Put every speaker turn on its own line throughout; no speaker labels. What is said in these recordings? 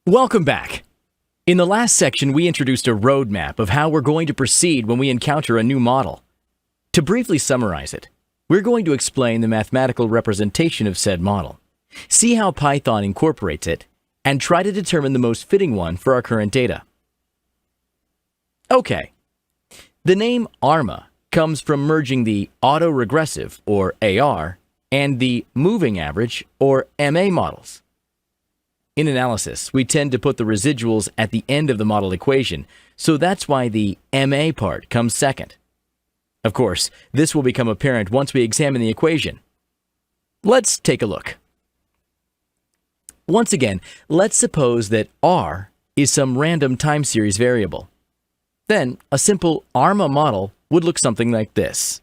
Welcome back. In the last section, we introduced a roadmap of how we're going to proceed when we encounter a new model. To briefly summarize it, we're going to explain the mathematical representation of said model, see how Python incorporates it, and try to determine the most fitting one for our current data. Okay. The name ARMA comes from merging the autoregressive, or AR, and the moving average, or MA models. In analysis, we tend to put the residuals at the end of the model equation, so that's why the MA part comes second. Of course, this will become apparent once we examine the equation. Let's take a look. Once again, let's suppose that R is some random time series variable. Then, a simple ARMA model would look something like this.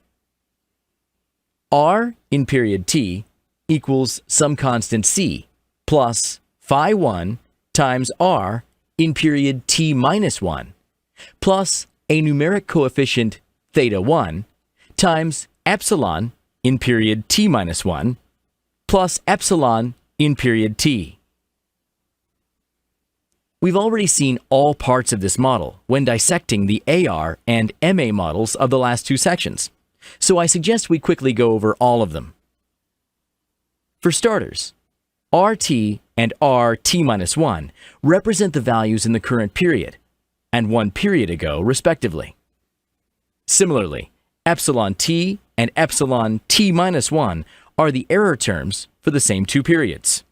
R in period t equals some constant c plus phi 1 times r in period t minus 1 plus a numeric coefficient theta 1 times epsilon in period t minus 1 plus epsilon in period t. We've already seen all parts of this model when dissecting the AR and MA models of the last two sections, so I suggest we quickly go over all of them. For starters, RT and RT-1 represent the values in the current period and 1 period ago, respectively. Similarly, epsilon t and epsilon t-1 are the error terms for the same two periods.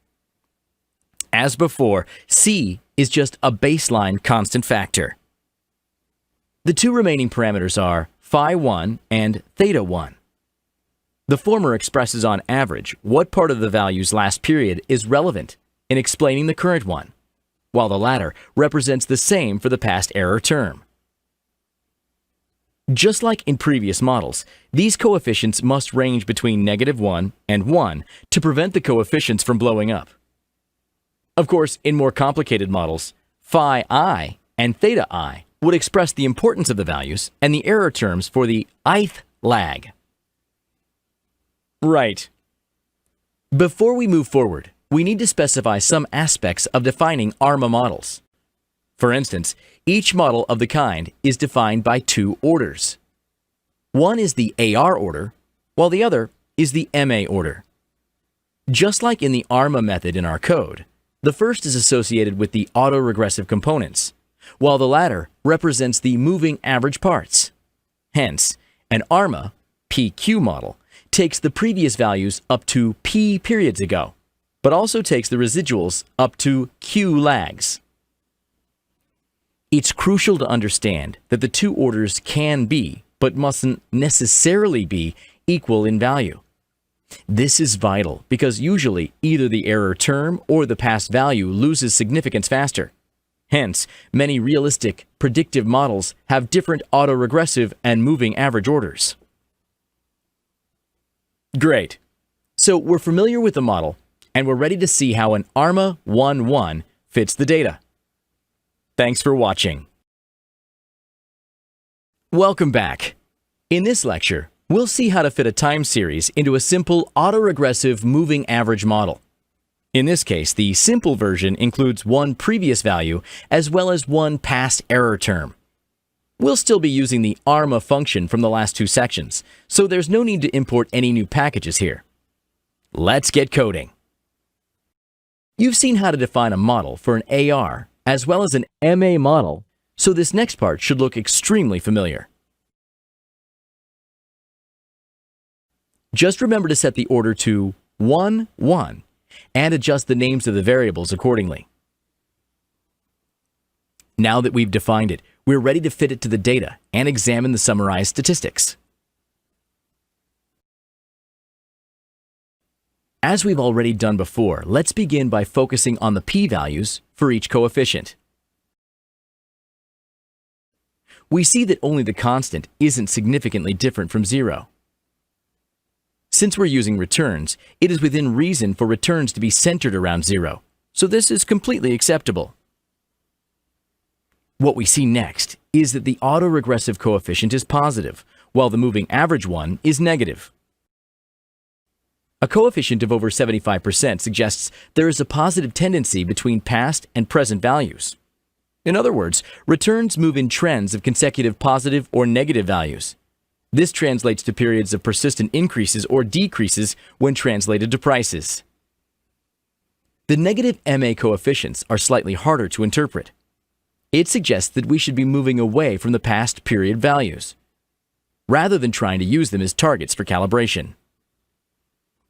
As before, c is just a baseline constant factor. The two remaining parameters are phi 1 and theta 1. The former expresses on average what part of the value's last period is relevant in explaining the current one, while the latter represents the same for the past error term. Just like in previous models, these coefficients must range between -1 and 1 to prevent the coefficients from blowing up. Of course, in more complicated models, phi I and theta I would express the importance of the values and the error terms for the ith lag. Right. Before we move forward, we need to specify some aspects of defining ARMA models. For instance, each model of the kind is defined by two orders. One is the AR order, while the other is the MA order. Just like in the ARMA method in our code, the first is associated with the autoregressive components, while the latter represents the moving average parts. Hence, an ARMA PQ model takes the previous values up to P periods ago, but also takes the residuals up to Q lags. It's crucial to understand that the two orders can be, but mustn't necessarily be, equal in value. This is vital because usually either the error term or the past value loses significance faster. Hence, many realistic predictive models have different autoregressive and moving average orders. Great. So we're familiar with the model, and we're ready to see how an ARMA 1-1 fits the data. Thanks for watching. Welcome back. In this lecture, we'll see how to fit a time series into a simple autoregressive moving average model. In this case, the simple version includes one previous value as well as one past error term. We'll still be using the ARMA function from the last two sections, so there's no need to import any new packages here. Let's get coding. You've seen how to define a model for an AR as well as an MA model, so this next part should look extremely familiar. Just remember to set the order to 1, 1 and adjust the names of the variables accordingly. Now that we've defined it, we're ready to fit it to the data and examine the summarized statistics. As we've already done before, let's begin by focusing on the p-values for each coefficient. We see that only the constant isn't significantly different from 0. Since we're using returns, it is within reason for returns to be centered around 0, so this is completely acceptable. What we see next is that the autoregressive coefficient is positive, while the moving average one is negative. A coefficient of over 75% suggests there is a positive tendency between past and present values. In other words, returns move in trends of consecutive positive or negative values. This translates to periods of persistent increases or decreases when translated to prices. The negative MA coefficients are slightly harder to interpret. It suggests that we should be moving away from the past period values, rather than trying to use them as targets for calibration.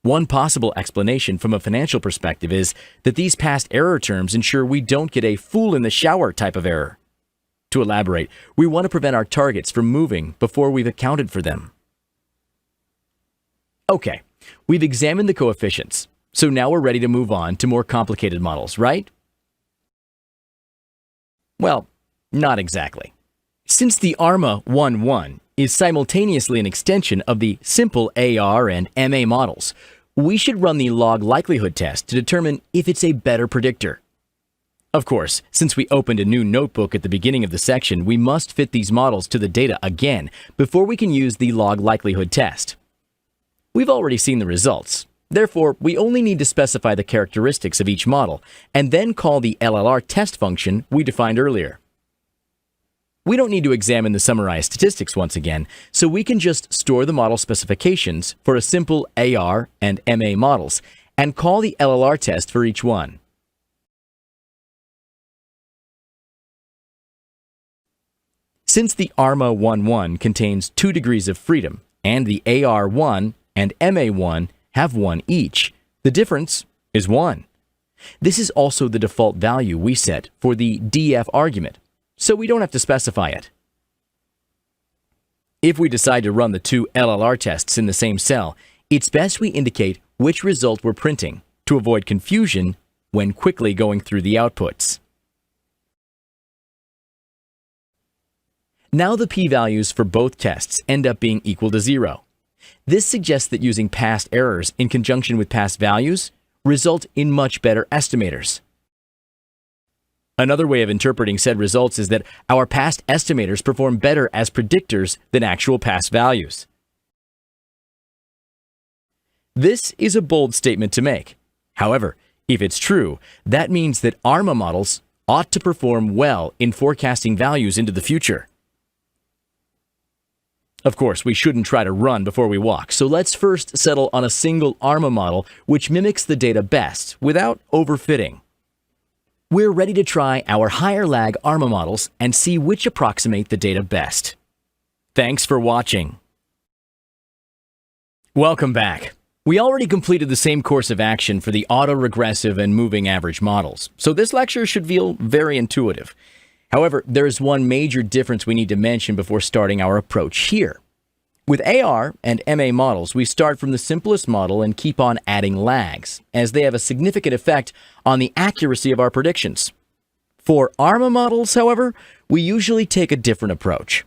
One possible explanation from a financial perspective is that these past error terms ensure we don't get a fool-in-the-shower type of error. To elaborate, we want to prevent our targets from moving before we've accounted for them. Okay, we've examined the coefficients, so now we're ready to move on to more complicated models, right? Well, not exactly. Since the ARMA 1.1 is simultaneously an extension of the simple AR and MA models, we should run the log likelihood test to determine if it's a better predictor. Of course, since we opened a new notebook at the beginning of the section, we must fit these models to the data again before we can use the log likelihood test. We've already seen the results. Therefore, we only need to specify the characteristics of each model and then call the LLR test function we defined earlier. We don't need to examine the summarized statistics once again, so we can just store the model specifications for a simple AR and MA models and call the LLR test for each one. Since the ARMA 1.1 contains 2 degrees of freedom and the AR1 and MA1 have 1 each, the difference is 1. This is also the default value we set for the DF argument, so we don't have to specify it. If we decide to run the 2 LLR tests in the same cell, it's best we indicate which result we're printing to avoid confusion when quickly going through the outputs. Now the p-values for both tests end up being equal to 0. This suggests that using past errors in conjunction with past values result in much better estimators. Another way of interpreting said results is that our past estimators perform better as predictors than actual past values. This is a bold statement to make. However, if it's true, that means that ARMA models ought to perform well in forecasting values into the future. Of course, we shouldn't try to run before we walk, so let's first settle on a single ARMA model which mimics the data best without overfitting. We're ready to try our higher lag ARMA models and see which approximate the data best. Thanks for watching. Welcome back. We already completed the same course of action for the autoregressive and moving average models, so this lecture should feel very intuitive. However, there is one major difference we need to mention before starting our approach here. With AR and MA models, we start from the simplest model and keep on adding lags, as they have a significant effect on the accuracy of our predictions. For ARMA models, however, we usually take a different approach.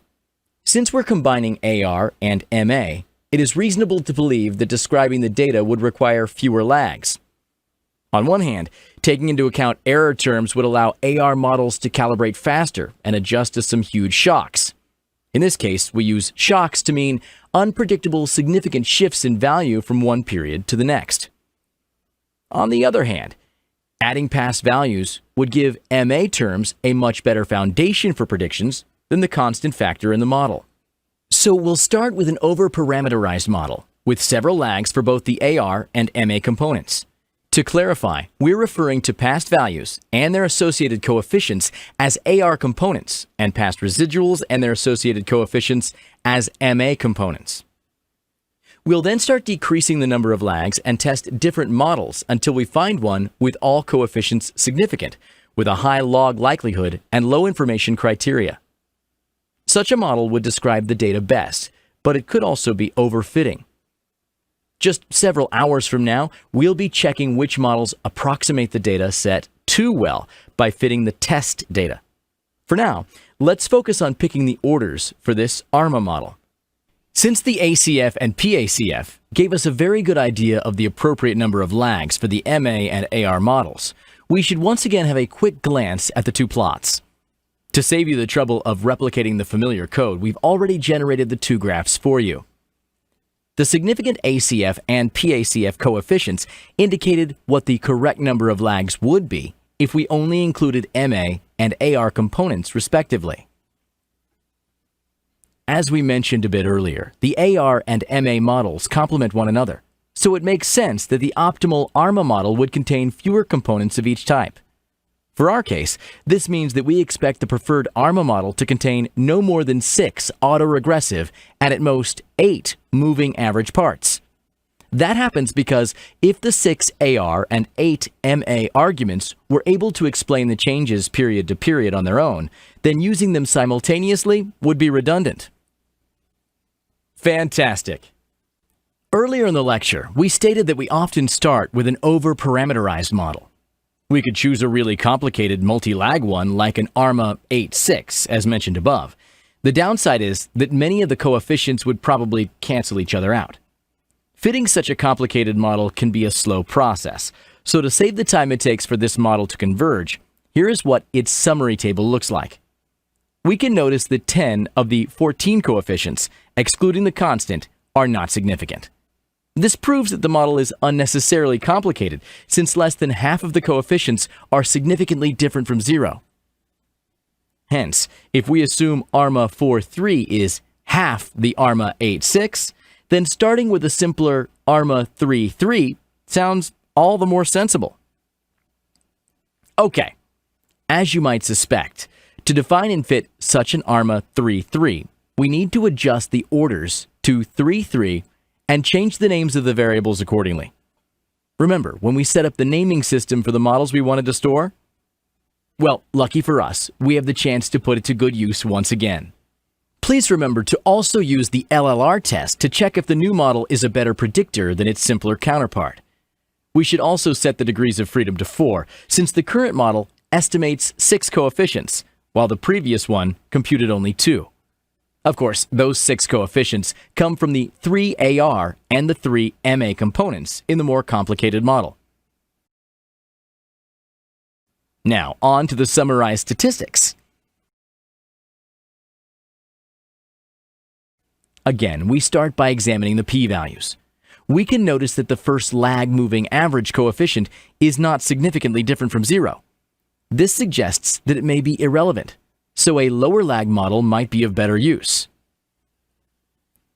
Since we're combining AR and MA, it is reasonable to believe that describing the data would require fewer lags. On one hand, taking into account error terms would allow AR models to calibrate faster and adjust to some huge shocks. In this case, we use shocks to mean unpredictable significant shifts in value from one period to the next. On the other hand, adding past values would give MA terms a much better foundation for predictions than the constant factor in the model. So we'll start with an over-parameterized model with several lags for both the AR and MA components. To clarify, we're referring to past values and their associated coefficients as AR components and past residuals and their associated coefficients as MA components. We'll then start decreasing the number of lags and test different models until we find one with all coefficients significant, with a high log likelihood and low information criteria. Such a model would describe the data best, but it could also be overfitting. Just several hours from now, we'll be checking which models approximate the data set too well by fitting the test data. For now, let's focus on picking the orders for this ARMA model. Since the ACF and PACF gave us a very good idea of the appropriate number of lags for the MA and AR models, we should once again have a quick glance at the 2 plots. To save you the trouble of replicating the familiar code, we've already generated the 2 graphs for you. The significant ACF and PACF coefficients indicated what the correct number of lags would be if we only included MA and AR components respectively. As we mentioned a bit earlier, the AR and MA models complement one another, so it makes sense that the optimal ARMA model would contain fewer components of each type. For our case, this means that we expect the preferred ARMA model to contain no more than 6 autoregressive and at most 8 moving average parts. That happens because if the 6 AR and 8 MA arguments were able to explain the changes period to period on their own, then using them simultaneously would be redundant. Fantastic! Earlier in the lecture, we stated that we often start with an over-parameterized model. We could choose a really complicated multi-lag one like an ARMA 8.6, as mentioned above. The downside is that many of the coefficients would probably cancel each other out. Fitting such a complicated model can be a slow process, so to save the time it takes for this model to converge, here is what its summary table looks like. We can notice that 10 of the 14 coefficients, excluding the constant, are not significant. This proves that the model is unnecessarily complicated, since less than half of the coefficients are significantly different from 0. Hence, if we assume ARMA 4.3 is half the ARMA 8.6, then starting with a simpler ARMA 3.3 sounds all the more sensible. Okay, as you might suspect, to define and fit such an ARMA 3.3, we need to adjust the orders to 3.3 and change the names of the variables accordingly. Remember, when we set up the naming system for the models we wanted to store? Well, lucky for us, we have the chance to put it to good use once again. Please remember to also use the LLR test to check if the new model is a better predictor than its simpler counterpart. We should also set the degrees of freedom to 4, since the current model estimates 6 coefficients, while the previous one computed only 2. Of course, those 6 coefficients come from the 3 AR and the 3 MA components in the more complicated model. Now, on to the summarized statistics. Again, we start by examining the p-values. We can notice that the first lag moving average coefficient is not significantly different from 0. This suggests that it may be irrelevant, so a lower lag model might be of better use.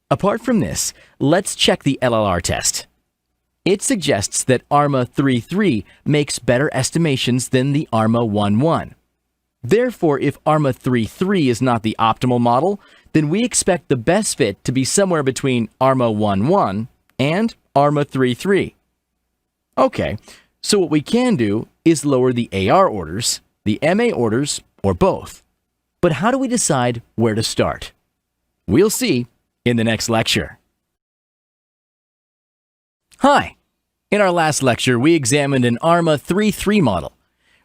Apart from this, let's check the LLR test. It suggests that ARMA 3.3 makes better estimations than the ARMA 1.1. Therefore, if ARMA 3.3 is not the optimal model, then we expect the best fit to be somewhere between ARMA 1.1 and ARMA 3.3. Okay, so what we can do is lower the AR orders, the MA orders, or both. But how do we decide where to start? We'll see in the next lecture. Hi! In our last lecture, we examined an ARMA 3.3 model.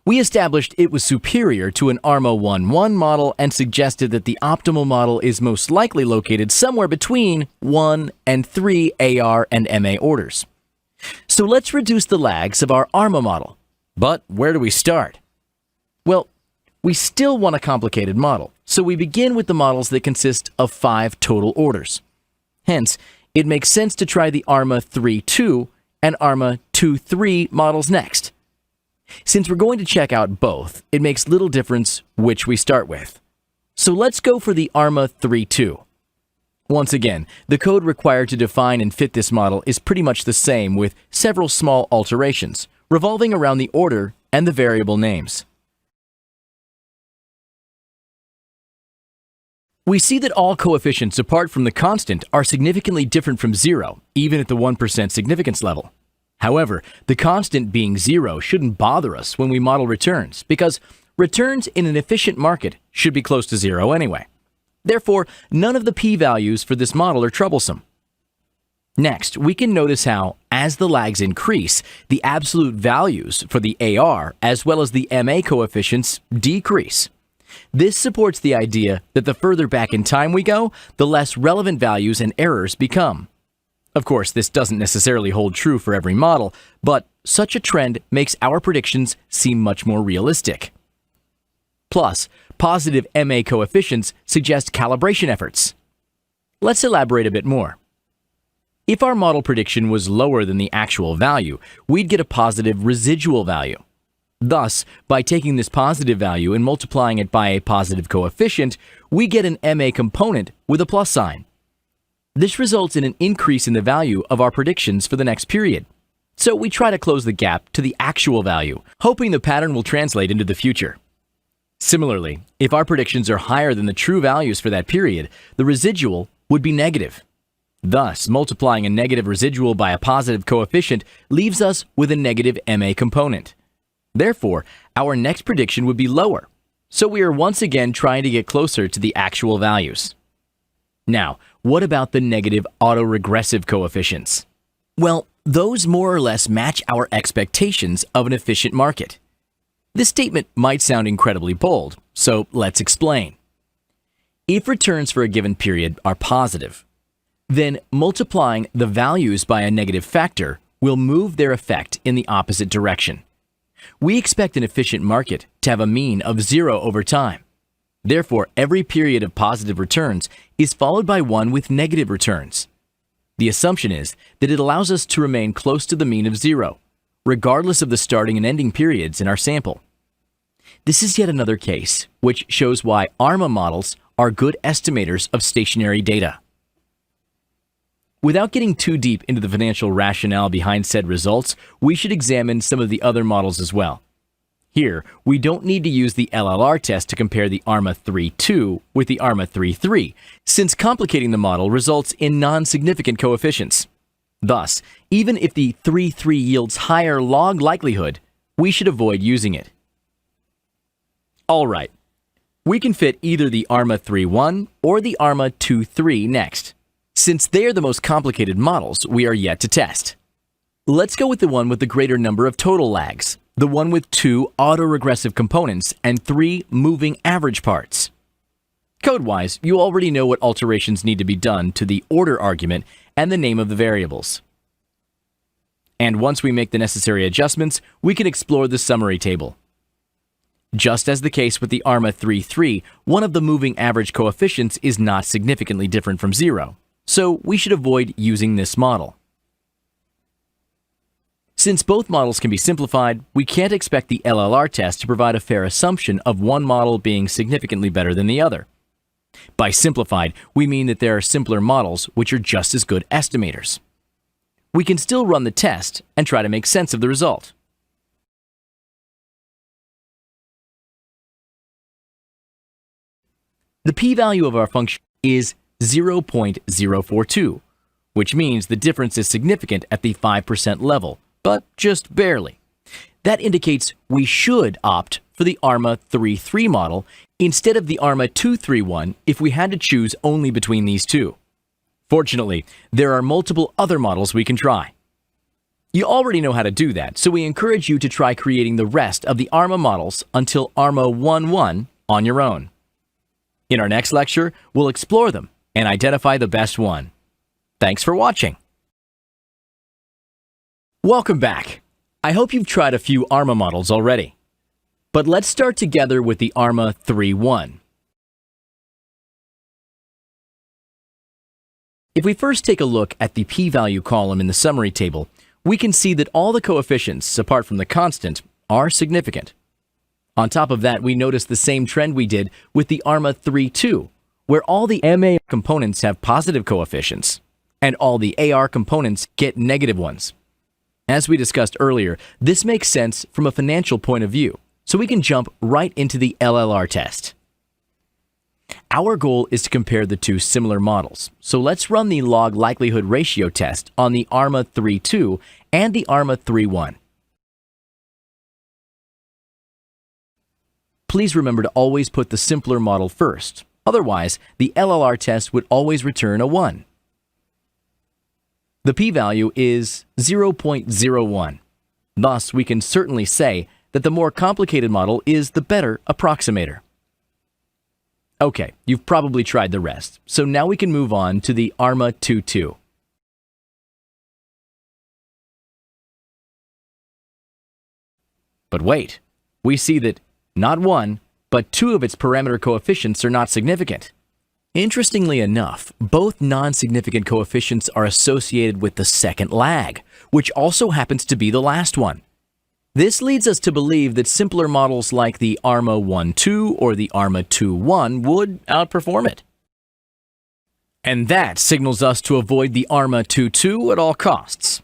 We established it was superior to an ARMA 1.1 model and suggested that the optimal model is most likely located somewhere between 1 and 3 AR and MA orders. So let's reduce the lags of our ARMA model. But where do we start? Well, we still want a complicated model, so we begin with the models that consist of 5 total orders. Hence, it makes sense to try the ARMA 3.2 and ARMA 2.3 models next. Since we're going to check out both, it makes little difference which we start with. So let's go for the ARMA 3.2. Once again, the code required to define and fit this model is pretty much the same with several small alterations, revolving around the order and the variable names. We see that all coefficients apart from the constant are significantly different from 0, even at the 1% significance level. However, the constant being 0 shouldn't bother us when we model returns, because returns in an efficient market should be close to 0 anyway. Therefore, none of the p-values for this model are troublesome. Next, we can notice how, as the lags increase, the absolute values for the AR as well as the MA coefficients decrease. This supports the idea that the further back in time we go, the less relevant values and errors become. Of course, this doesn't necessarily hold true for every model, but such a trend makes our predictions seem much more realistic. Plus, positive MA coefficients suggest calibration efforts. Let's elaborate a bit more. If our model prediction was lower than the actual value, we'd get a positive residual value. Thus, by taking this positive value and multiplying it by a positive coefficient, we get an MA component with a plus sign. This results in an increase in the value of our predictions for the next period. So we try to close the gap to the actual value, hoping the pattern will translate into the future. Similarly, if our predictions are higher than the true values for that period, the residual would be negative. Thus, multiplying a negative residual by a positive coefficient leaves us with a negative MA component. Therefore, our next prediction would be lower, so we are once again trying to get closer to the actual values. Now, what about the negative autoregressive coefficients? Well, those more or less match our expectations of an efficient market. This statement might sound incredibly bold, so let's explain. If returns for a given period are positive, then multiplying the values by a negative factor will move their effect in the opposite direction. We expect an efficient market to have a mean of 0 over time. Therefore, every period of positive returns is followed by one with negative returns. The assumption is that it allows us to remain close to the mean of 0, regardless of the starting and ending periods in our sample. This is yet another case which shows why ARMA models are good estimators of stationary data. Without getting too deep into the financial rationale behind said results, we should examine some of the other models as well. Here, we don't need to use the LLR test to compare the ARMA 3.2 with the ARMA 3.3, since complicating the model results in non-significant coefficients. Thus, even if the 3.3 yields higher log likelihood, we should avoid using it. Alright, we can fit either the ARMA 3.1 or the ARMA 2.3 next. Since they are the most complicated models, we are yet to test. Let's go with the one with the greater number of total lags, the one with 2 autoregressive components and 3 moving average parts. Code-wise, you already know what alterations need to be done to the order argument and the name of the variables. And once we make the necessary adjustments, we can explore the summary table. Just as the case with the ARMA 3.3, one of the moving average coefficients is not significantly different from 0. So we should avoid using this model. Since both models can be simplified, we can't expect the LLR test to provide a fair assumption of one model being significantly better than the other. By simplified, we mean that there are simpler models which are just as good estimators. We can still run the test and try to make sense of the result. The p-value of our function is 0.042, which means the difference is significant at the 5% level, but just barely. That indicates we should opt for the ARMA 3.3 model instead of the ARMA 2.3 one if we had to choose only between these two. Fortunately, there are multiple other models we can try. You already know how to do that, so we encourage you to try creating the rest of the ARMA models until ARMA 1.1 on your own. In our next lecture, we'll explore them and identify the best one. Thanks for watching. Welcome back. I hope you've tried a few ARMA models already. But let's start together with the ARMA 3.1. If we first take a look at the p-value column in the summary table, we can see that all the coefficients, apart from the constant, are significant. On top of that, we notice the same trend we did with the ARMA 3.2, where all the MA components have positive coefficients, and all the AR components get negative ones. As we discussed earlier, this makes sense from a financial point of view, so we can jump right into the LLR test. Our goal is to compare the two similar models, so let's run the log likelihood ratio test on the ARMA 3.2 and the ARMA 3.1. Please remember to always put the simpler model first. Otherwise, the LLR test would always return a 1. The p-value is 0.01. Thus, we can certainly say that the more complicated model is the better approximator. Okay, you've probably tried the rest, so now we can move on to the ARMA 2.2. But wait, we see that not one, but 2 of its parameter coefficients are not significant. Interestingly enough, both non-significant coefficients are associated with the second lag, which also happens to be the last one. This leads us to believe that simpler models like the ARMA 1.2 or the ARMA 2.1 would outperform it. And that signals us to avoid the ARMA 2.2 at all costs.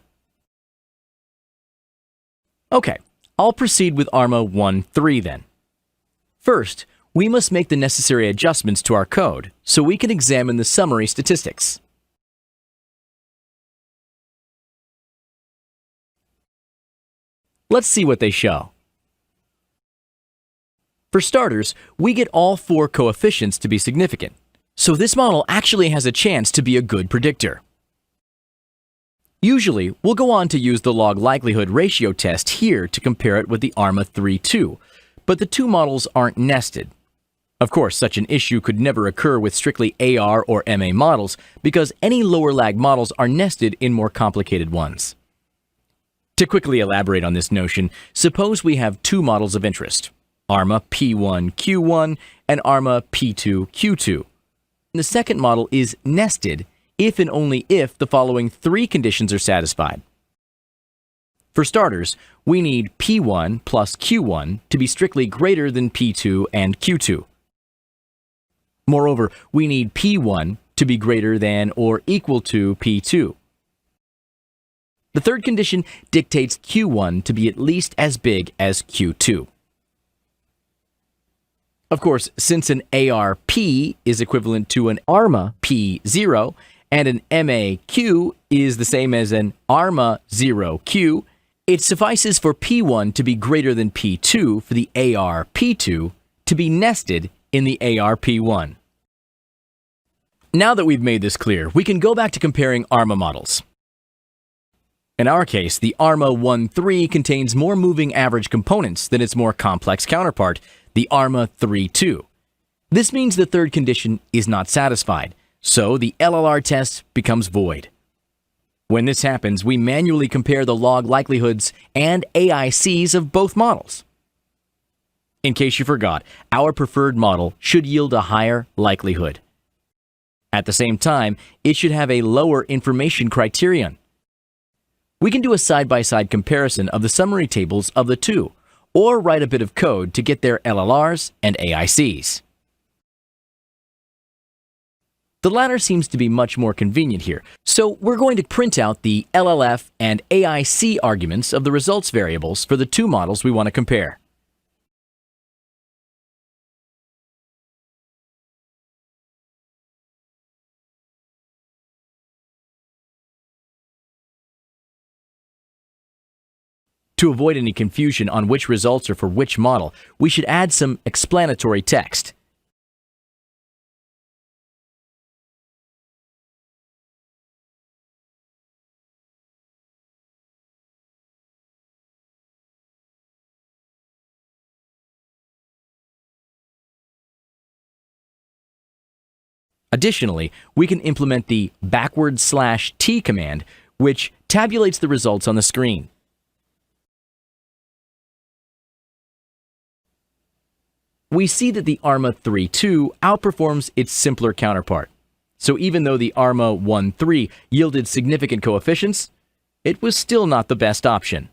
Okay, I'll proceed with ARMA 1.3 then. First, we must make the necessary adjustments to our code so we can examine the summary statistics. Let's see what they show. For starters, we get all 4 coefficients to be significant, so this model actually has a chance to be a good predictor. Usually, we'll go on to use the log likelihood ratio test here to compare it with the ARMA 3.2, but the two models aren't nested. Of course, such an issue could never occur with strictly AR or MA models because any lower lag models are nested in more complicated ones. To quickly elaborate on this notion, suppose we have 2 models of interest, ARMA P1Q1 and ARMA P2Q2. The second model is nested if and only if the following 3 conditions are satisfied. For starters, we need P1 plus Q1 to be strictly greater than P2 and Q2. Moreover, we need P1 to be greater than or equal to P2. The third condition dictates Q1 to be at least as big as Q2. Of course, since an ARP is equivalent to an ARMA P0 and an MAQ is the same as an ARMA 0Q, it suffices for P1 to be greater than P2 for the ARP2 to be nested in the ARP1. Now that we've made this clear, we can go back to comparing ARMA models. In our case, the ARMA 1.3 contains more moving average components than its more complex counterpart, the ARMA 3.2. This means the third condition is not satisfied, so the LLR test becomes void. When this happens, we manually compare the log likelihoods and AICs of both models. In case you forgot, our preferred model should yield a higher likelihood. At the same time, it should have a lower information criterion. We can do a side-by-side comparison of the summary tables of the two, or write a bit of code to get their LLRs and AICs. The latter seems to be much more convenient here, so we're going to print out the LLF and AIC arguments of the results variables for the two models we want to compare. To avoid any confusion on which results are for which model, we should add some explanatory text. Additionally, we can implement the \t command, which tabulates the results on the screen. We see that the ARMA 3.2 outperforms its simpler counterpart. So even though the ARMA 1.3 yielded significant coefficients, it was still not the best option.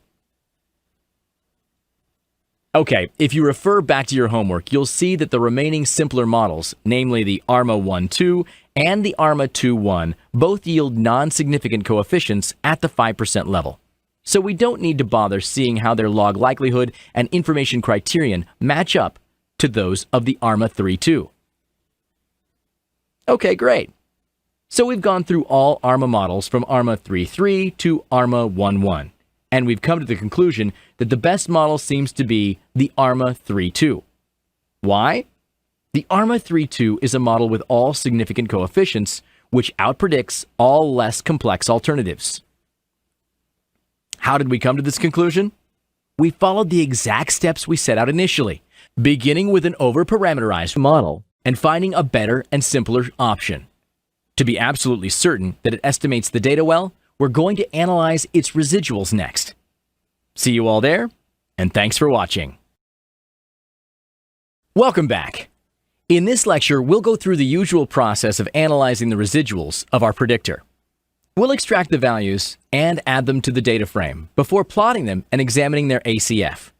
Okay, if you refer back to your homework, you'll see that the remaining simpler models, namely the ARMA 1.2 and the ARMA 2.1, both yield non-significant coefficients at the 5% level. So we don't need to bother seeing how their log likelihood and information criterion match up to those of the ARMA 3.2. Okay, great. So we've gone through all ARMA models from ARMA 3.3 to ARMA 1.1, and we've come to the conclusion that the best model seems to be the ARMA 3.2. Why? The ARMA 3.2 is a model with all significant coefficients, which outpredicts all less complex alternatives. How did we come to this conclusion? We followed the exact steps we set out initially, beginning with an over-parameterized model and finding a better and simpler option. To be absolutely certain that it estimates the data well, we're going to analyze its residuals next. See you all there, and thanks for watching. Welcome back. In this lecture, we'll go through the usual process of analyzing the residuals of our predictor. We'll extract the values and add them to the data frame before plotting them and examining their ACF.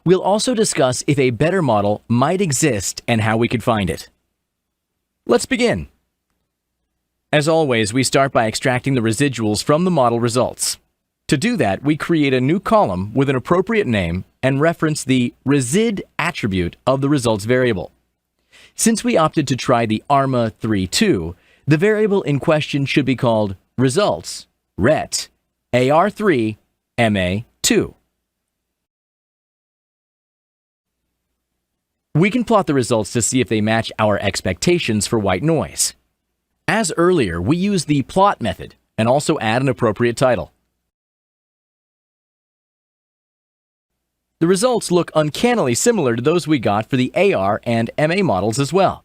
We'll also discuss if a better model might exist and how we could find it. Let's begin. As always, we start by extracting the residuals from the model results. To do that, we create a new column with an appropriate name and reference the resid attribute of the results variable. Since we opted to try the ARMA 3.2, the variable in question should be called results ret AR3 MA2. We can plot the results to see if they match our expectations for white noise. As earlier, we use the plot method and also add an appropriate title. The results look uncannily similar to those we got for the AR and MA models as well.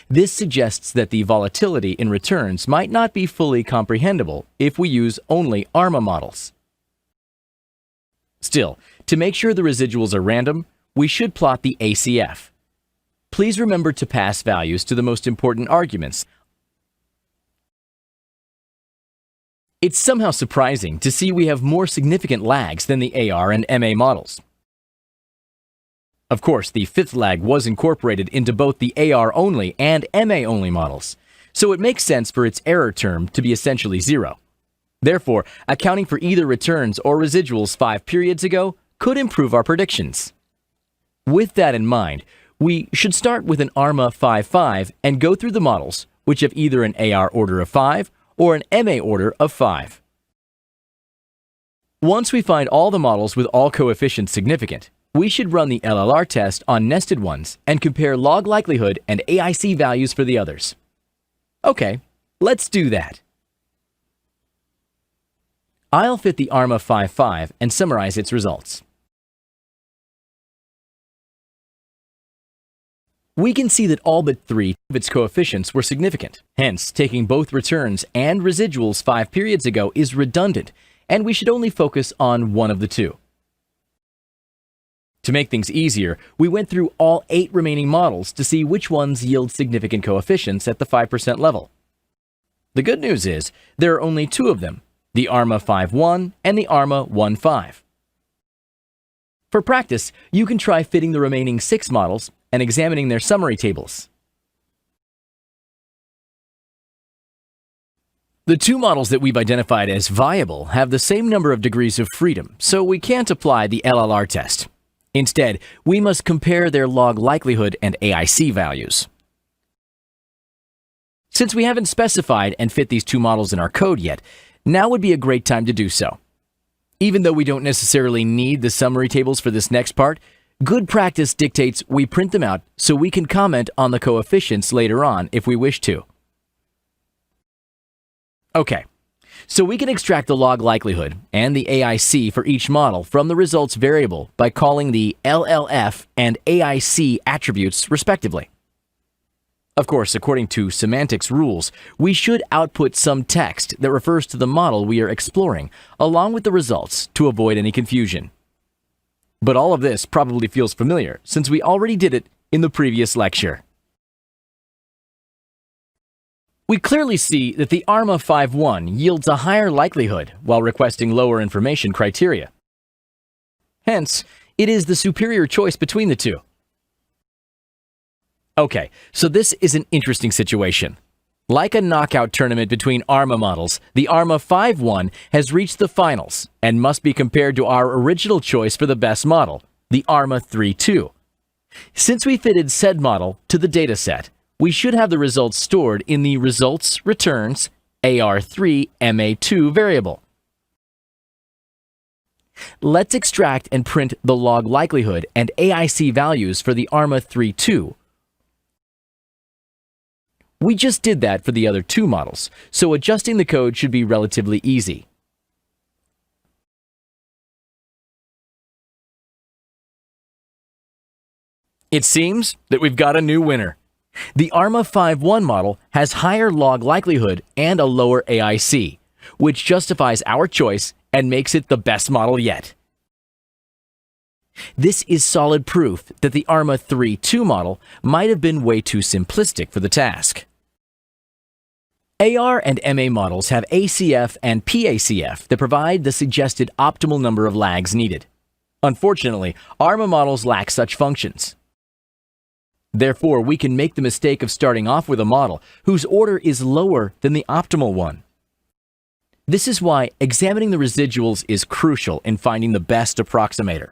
This suggests that the volatility in returns might not be fully comprehensible if we use only ARMA models. Still, to make sure the residuals are random, we should plot the ACF. Please remember to pass values to the most important arguments. It's somehow surprising to see we have more significant lags than the AR and MA models. Of course, the fifth lag was incorporated into both the AR-only and MA-only models, so it makes sense for its error term to be essentially zero. Therefore, accounting for either returns or residuals 5 periods ago could improve our predictions. With that in mind, we should start with an ARMA 5.5 and go through the models, which have either an AR order of 5 or an MA order of 5. Once we find all the models with all coefficients significant, we should run the LLR test on nested ones and compare log likelihood and AIC values for the others. Okay, let's do that. I'll fit the ARMA 5.5 and summarize its results. We can see that all but 3 of its coefficients were significant. Hence, taking both returns and residuals 5 periods ago is redundant, and we should only focus on one of the two. To make things easier, we went through all 8 remaining models to see which ones yield significant coefficients at the 5% level. The good news is, there are only 2 of them, the ARMA 5.1 and the ARMA 1.5. For practice, you can try fitting the remaining 6 models and examining their summary tables. The 2 models that we've identified as viable have the same number of degrees of freedom, so we can't apply the LLR test. Instead, we must compare their log likelihood and AIC values. Since we haven't specified and fit these 2 models in our code yet, now would be a great time to do so. Even though we don't necessarily need the summary tables for this next part, good practice dictates we print them out so we can comment on the coefficients later on if we wish to. Okay, so we can extract the log likelihood and the AIC for each model from the results variable by calling the LLF and AIC attributes respectively. Of course, according to semantics rules, we should output some text that refers to the model we are exploring, along with the results to avoid any confusion. But all of this probably feels familiar since we already did it in the previous lecture. We clearly see that the ARMA 5.1 yields a higher likelihood while requesting lower information criteria. Hence, it is the superior choice between the two. Okay, so this is an interesting situation. Like a knockout tournament between ARMA models, the ARMA 5.1 has reached the finals and must be compared to our original choice for the best model, the ARMA 3.2. Since we fitted said model to the dataset, we should have the results stored in the results returns AR3 MA2 variable. Let's extract and print the log likelihood and AIC values for the ARMA 3.2. We just did that for the other 2 models, so adjusting the code should be relatively easy. It seems that we've got a new winner. The ARMA 5.1 model has higher log likelihood and a lower AIC, which justifies our choice and makes it the best model yet. This is solid proof that the ARMA 3.2 model might have been way too simplistic for the task. AR and MA models have ACF and PACF that provide the suggested optimal number of lags needed. Unfortunately, ARMA models lack such functions. Therefore, we can make the mistake of starting off with a model whose order is lower than the optimal one. This is why examining the residuals is crucial in finding the best approximator.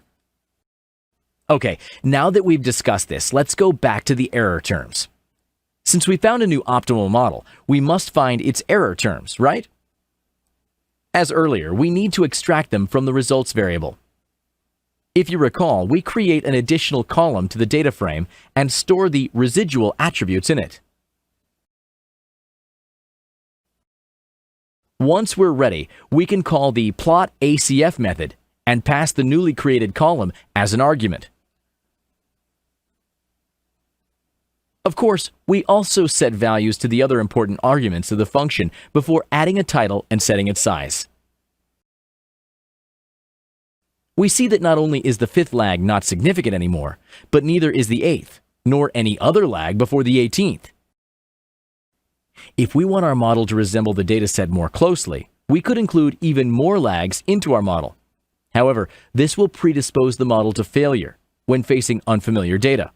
Okay, now that we've discussed this, let's go back to the error terms. Since we found a new optimal model, we must find its error terms, right? As earlier, we need to extract them from the results variable. If you recall, we create an additional column to the data frame and store the residual attributes in it. Once we're ready, we can call the plot ACF method and pass the newly created column as an argument. Of course, we also set values to the other important arguments of the function before adding a title and setting its size. We see that not only is the 5th lag not significant anymore, but neither is the 8th, nor any other lag before the 18th. If we want our model to resemble the dataset more closely, we could include even more lags into our model. However, this will predispose the model to failure when facing unfamiliar data.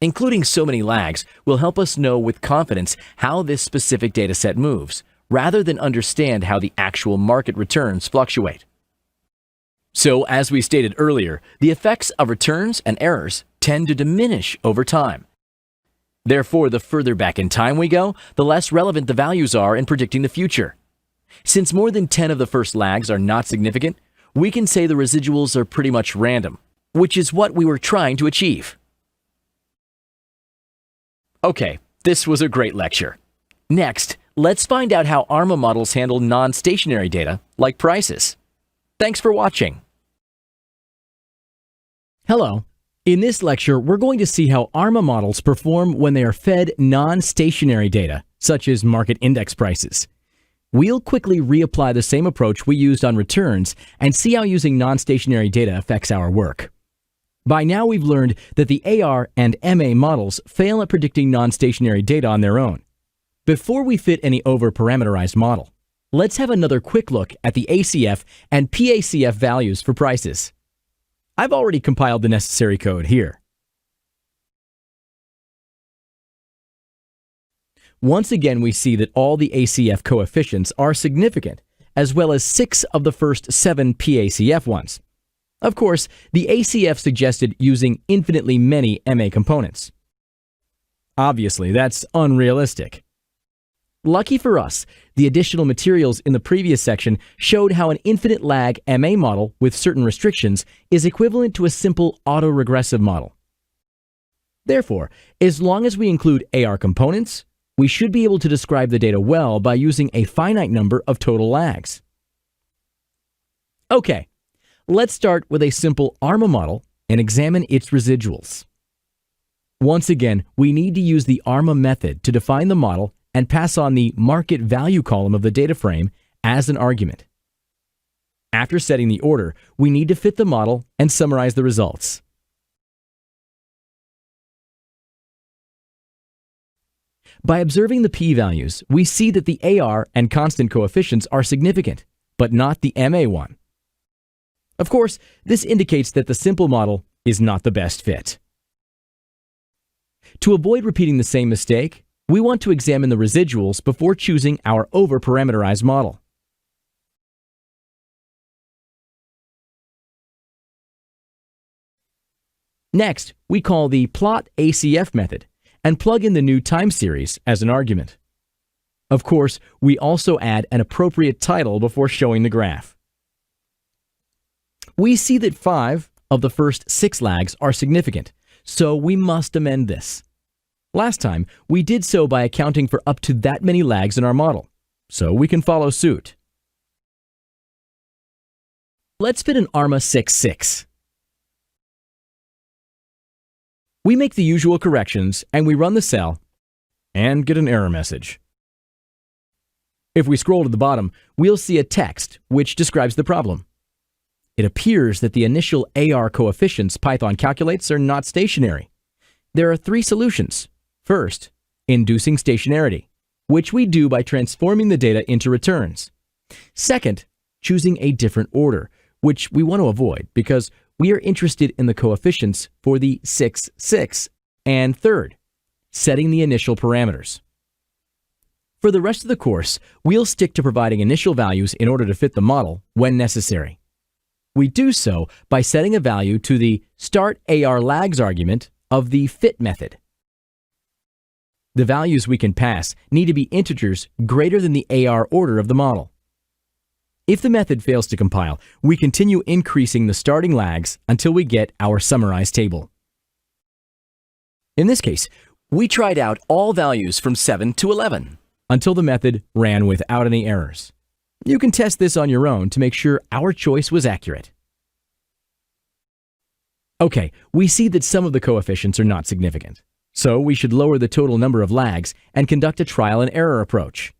Including so many lags will help us know with confidence how this specific dataset moves, rather than understand how the actual market returns fluctuate. So, as we stated earlier, the effects of returns and errors tend to diminish over time. Therefore, the further back in time we go, the less relevant the values are in predicting the future. Since more than 10 of the first lags are not significant, we can say the residuals are pretty much random, which is what we were trying to achieve. Okay, this was a great lecture. Next, let's find out how ARMA models handle non-stationary data, like prices. Thanks for watching.
Hello. In this lecture, we're going to see how ARMA models perform when they are fed non-stationary data, such as market index prices. We'll quickly reapply the same approach we used on returns and see how using non-stationary data affects our work. By now, we've learned that the AR and MA models fail at predicting non-stationary data on their own. Before we fit any over-parameterized model, let's have another quick look at the ACF and PACF values for prices. I've already compiled the necessary code here. Once again, we see that all the ACF coefficients are significant, as well as 6 of the first 7 PACF ones. Of course, the ACF suggested using infinitely many MA components. Obviously, that's unrealistic. Lucky for us, the additional materials in the previous section showed how an infinite lag MA model with certain restrictions is equivalent to a simple autoregressive model. Therefore, as long as we include AR components, we should be able to describe the data well by using a finite number of total lags. Okay, let's start with a simple ARMA model and examine its residuals. Once again, we need to use the ARMA method to define the model and pass on the market value column of the data frame as an argument. After setting the order, we need to fit the model and summarize the results. By observing the p-values, we see that the AR and constant coefficients are significant, but not the MA one. Of course, this indicates that the simple model is not the best fit. To avoid repeating the same mistake, we want to examine the residuals before choosing our over-parameterized model. Next, we call the plot ACF method and plug in the new time series as an argument. Of course, we also add an appropriate title before showing the graph. We see that 5 of the first 6 lags are significant, so we must amend this. Last time, we did so by accounting for up to that many lags in our model, so we can follow suit. Let's fit an ARMA 6.6. We make the usual corrections and we run the cell and get an error message. If we scroll to the bottom, we'll see a text which describes the problem. it appears that the initial AR coefficients Python calculates are not stationary. There are three solutions. First, inducing stationarity, which we do by transforming the data into returns. Second, choosing a different order, which we want to avoid because we are interested in the coefficients for the 6, 6. And third, setting the initial parameters. For the rest of the course, we'll stick to providing initial values in order to fit the model when necessary. We do so by setting a value to the start AR lags argument of the fit method. The values we can pass need to be integers greater than the AR order of the model. If the method fails to compile, we continue increasing the starting lags until we get our summarized table. In this case, we tried out all values from 7 to 11 until the method ran without any errors. You can test this on your own to make sure our choice was accurate. Okay, we see that some of the coefficients are not significant, so we should lower the total number of lags and conduct a trial and error approach.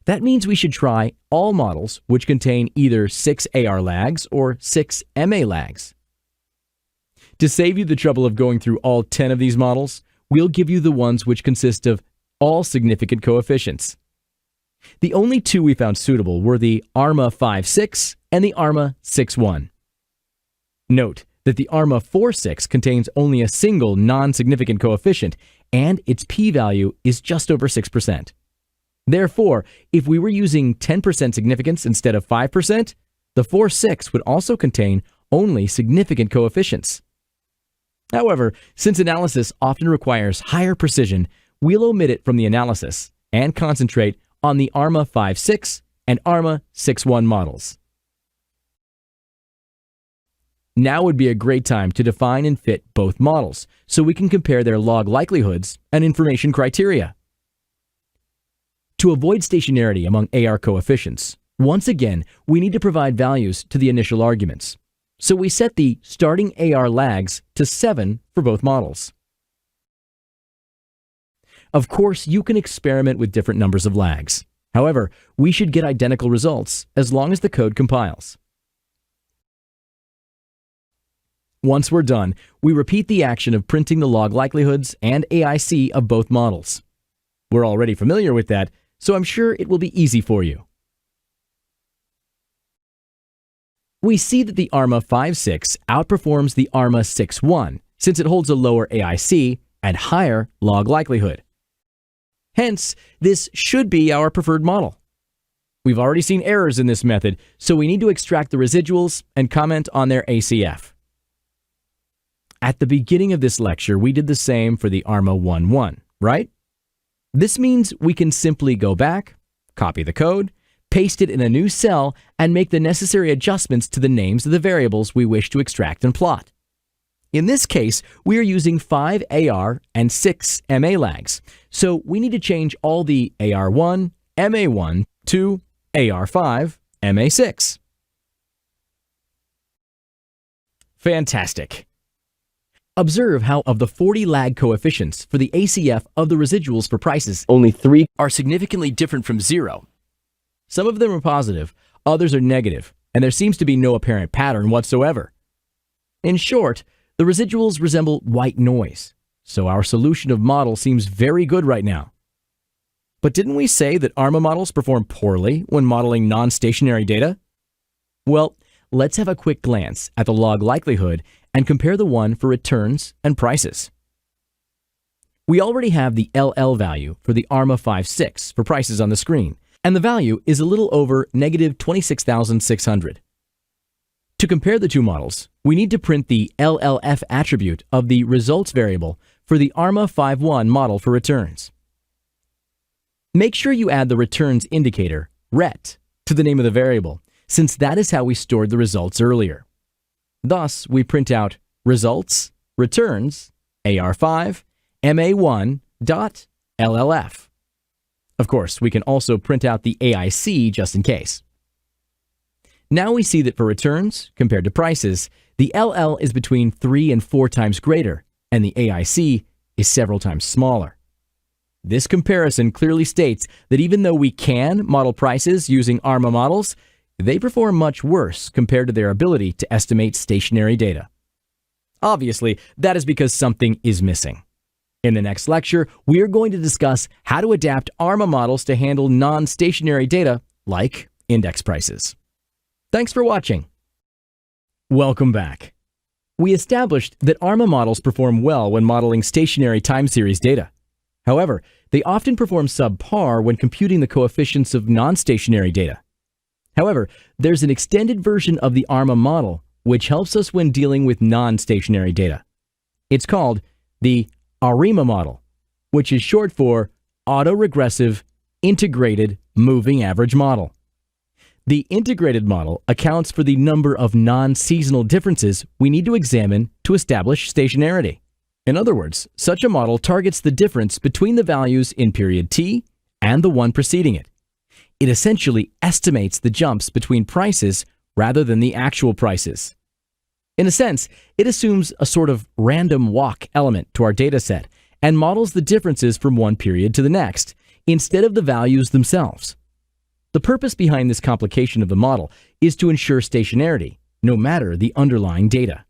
That means we should try all models which contain either 6 AR lags or 6 MA lags. To save you the trouble of going through all 10 of these models, we'll give you the ones which consist of all significant coefficients. The only two we found suitable were the ARMA 5.6 and the ARMA 6.1. Note that the ARMA 4.6 contains only a single non-significant coefficient, and its p-value is just over 6%. Therefore, if we were using 10% significance instead of 5%, the 4.6 would also contain only significant coefficients. However, since analysis often requires higher precision, we'll omit it from the analysis and concentrate on the ARMA 5.6 and ARMA 6.1 models. Now would be a great time to define and fit both models so we can compare their log likelihoods and information criteria. To avoid stationarity among AR coefficients, once again, we need to provide values to the initial arguments. So we set the starting AR lags to 7 for both models. Of course, you can experiment with different numbers of lags. However, we should get identical results as long as the code compiles. Once we're done, we repeat the action of printing the log likelihoods and AIC of both models. We're already familiar with that, so I'm sure it will be easy for you. We see that the ARMA 5.6 outperforms the ARMA 6.1 since it holds a lower AIC and higher log likelihood. Hence, this should be our preferred model. We've already seen errors in this method, so we need to extract the residuals and comment on their ACF. At the beginning of this lecture, we did the same for the ARMA 1.1, right? This means we can simply go back, copy the code, paste it in a new cell, and make the necessary adjustments to the names of the variables we wish to extract and plot. In this case, we are using 5 AR and 6 MA lags, so we need to change all the AR1, MA1 to AR5, MA6. Fantastic! Observe how of the 40 lag coefficients for the ACF of the residuals for prices, only 3 are significantly different from 0. Some of them are positive, others are negative, and there seems to be no apparent pattern whatsoever. In short, the residuals resemble white noise, so our solution of model seems very good right now. But didn't we say that ARMA models perform poorly when modeling non-stationary data? Well, let's have a quick glance at the log likelihood and compare the one for returns and prices. We already have the LL value for the ARMA 5.6 for prices on the screen, and the value is a little over negative 26,600. To compare the two models, we need to print the LLF attribute of the results variable for the ARMA 5.1 model for returns. Make sure you add the returns indicator, RET, to the name of the variable, since that is how we stored the results earlier. Thus, we print out results, returns, AR5, MA1, .LLF. Of course, we can also print out the AIC just in case. Now we see that for returns, compared to prices, the LL is between 3 and 4 times greater, and the AIC is several times smaller. This comparison clearly states that even though we can model prices using ARMA models, they perform much worse compared to their ability to estimate stationary data. Obviously, that is because something is missing. In the next lecture, we are going to discuss how to adapt ARMA models to handle non-stationary data like index prices. Thanks for watching. Welcome back. We established that ARMA models perform well when modeling stationary time series data. However, they often perform subpar when computing the coefficients of non-stationary data. However, there's an extended version of the ARMA model which helps us when dealing with non-stationary data. It's called the ARMA model, which is short for Autoregressive Integrated Moving Average Model. The integrated model accounts for the number of non-seasonal differences we need to examine to establish stationarity. In other words, such a model targets the difference between the values in period T and the one preceding it. It essentially estimates the jumps between prices rather than the actual prices. In a sense, it assumes a sort of random walk element to our data set and models the differences from one period to the next, instead of the values themselves. The purpose behind this complication of the model is to ensure stationarity, no matter the underlying data.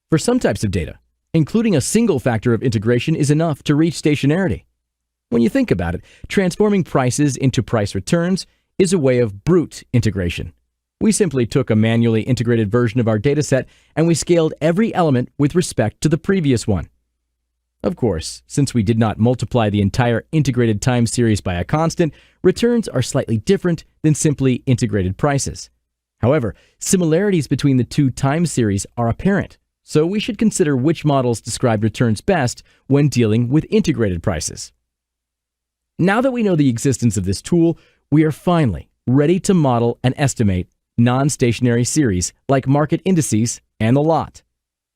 For some types of data, including a single factor of integration is enough to reach stationarity. When you think about it, transforming prices into price returns is a way of brute integration. We simply took a manually integrated version of our dataset and we scaled every element with respect to the previous one. Of course, since we did not multiply the entire integrated time series by a constant, returns are slightly different than simply integrated prices. However, similarities between the two time series are apparent, so we should consider which models describe returns best when dealing with integrated prices. Now that we know the existence of this tool, we are finally ready to model and estimate non-stationary series like market indices and the lot.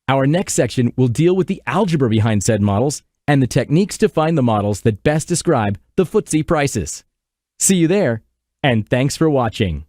Our next section will deal with the algebra behind said models and the techniques to find the models that best describe the FTSE prices. See you there, and thanks for watching.